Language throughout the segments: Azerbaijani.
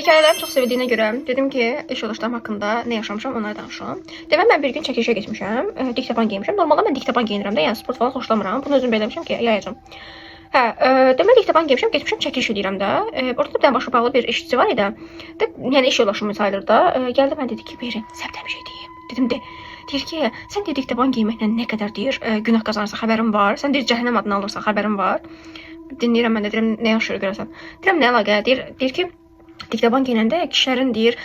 Hekayələrim çox sevildiyinə görə dedim ki, iş yoldaşlarım haqqında nə yaşamışam, onları danışım. Deməli, mən bir gün çəkilişə getmişəm, diktaban geymişəm. Normalda mən diktaban geyinirəm də, yəni sport falan xoşlamıram. Bunu özüm beləmişəm ki, yayacam. Hə, deməli diktaban geymişəm, getmişəm çəkiliş edirəm də. Orada bir dənə başa bağlı bir işçi var idi. Yəni iş yoldaşım sayılır da. Gəldi mən dedi ki, verin, səbtə bir şey deyim. Dedim de. Deyir ki, sən deyir diktaban giyməklə nə qədər deyir, günah qazanırsa xəbərin var. Sən deyir cəhənnəm adını alırsa xəbərin var. Dinləyirəm mən də deyirəm, nə yaşayır görəsən. Deyirəm nə əlaqə? Deyir ki, diktaban giyinəndə kişilərin deyir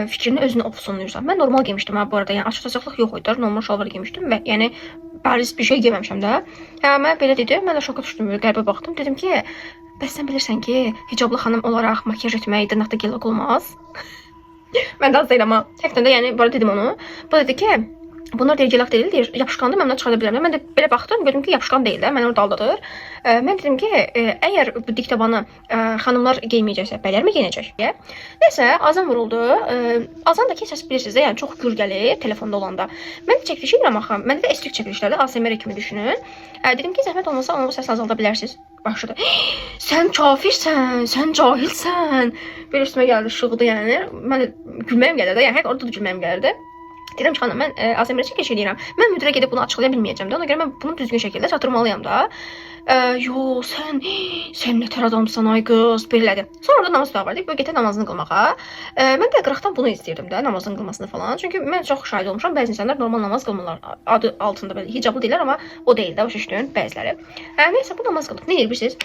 fikrini özünə opsonlayırsan. Mən normal giymişdim ha bu arada. Yəni açıq-saçıqlıq yox idi. Normal şalvar giymişdim və yəni bariz bir şey giyməmişəm də. Hə, mən belə dedi. Mən də şoka düşdüm, qəlbə baxdım. Dedim ki, bəs sən bilirsən ki, hicablı xanım olaraq makiyaj etmək, dırnaqda gel olmaz. Mən də az deyiləm ha. Həqiqətən də yəni belə dedim onu. Bu dedi ki, bunlar deyir gelak deyil, deyir yapışqandır, mən ondan çıxarda bilərəm. Mən də belə baxdım, gördüm ki, yapışqan deyil də, məni orada aldadır. Mən dedim ki, əgər bu diktabanı xanımlar geyməyəcəksə, bəylər mi geyinəcək? Nəysə, azan vuruldu. Azan da ki, səs bilirsiniz də, yəni çox gür gəlir telefonda olanda. Mən də çəkiliş edirəm axı. Məndə də estrik çəkilişlərdə ASMR kimi düşünün. Dedim ki, zəhmət olmasa onu səsini azalda bilərsiniz. Başladı. Sən kafirsən, sən cahilsən. Belə üstümə gəldi, şığıdı yəni. Mən də gülməyim gəlirdi. Yəni həqiqətən orada da gülməyim gəlirdi. Deyirəm ki, xanım, mən ASMR çəkiliş edirəm. Mən müdirə gedib bunu açıqlaya bilməyəcəm də. Ona görə mən bunu düzgün şəkildə çatdırmalıyam da. Yo, sən nətər adamsan ay qız, belədi. Sonra da namaz davam etdik. Böyle getə namazını qılmağa. Mən də qıraqdan bunu istəyirdim də, namazın qılmasını falan. Çünki mən çox şahid olmuşam, bəzi insanlar normal namaz qılmırlar. Adı altında belə hicablı deyirlər, amma o deyil də, o şişdiyün bəziləri. Nəysə, bu namaz qılıb. Nə edirsiniz?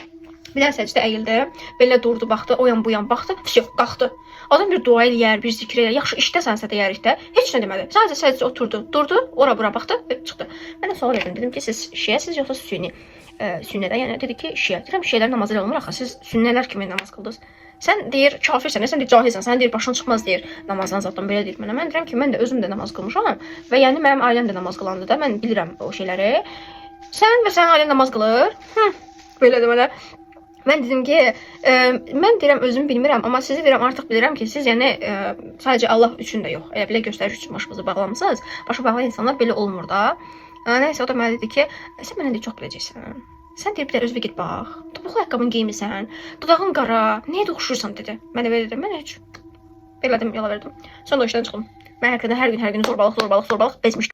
Bir dənə səcdə əyildi, belə durdu, baxdı, o yan bu yan baxdı, qalxdı. Adam bir dua eləyər, bir zikr eləyər, yaxşı işdəsənsə deyərik də, heç nə demədi. Sadəcə səcdə oturdu, durdu, ora-bura baxdı və çıxdı. Mən də sual verdim, dedim ki, siz şiəsiz yoxsa sünni? Sünnədə, yəni dedi ki, şiə. Deyirəm, şiələr namaz elə olmur axı, siz sünnələr kimi namaz qıldınız. Sən deyir, kafirsən, sən deyir, cahilsən, sən deyir, başın çıxmaz deyir, namazdan zatdan belə deyir mənə. Mən deyirəm ki, mən də özüm də namaz qılmışam və yəni mənim ailəm də namaz qılandı da, mən bilirəm o şeyləri. Sən və sənin ailən namaz qılır? Belə demələ. Mən dedim ki, mən deyirəm özüm bilmirəm, amma sizi deyirəm artıq bilirəm ki, siz yəni sadəcə Allah üçün də yox, elə belə göstəriş üçün başınızı bağlamısınız. Başa bağlı insanlar belə olmur da. Nəysə o da mənə dedi ki, sən mənə də çox biləcəksən. Sən deyir bir də özünə get bax. Topuqlu ayaqqabını geymisən, dodağın qara, nəyə də oxşursan dedi. Mən də belə dedim, mən heç. Belə dedim, yola verdim. Sonra o işdən çıxdım. Mən hər gün zorbalıq bezmişdim.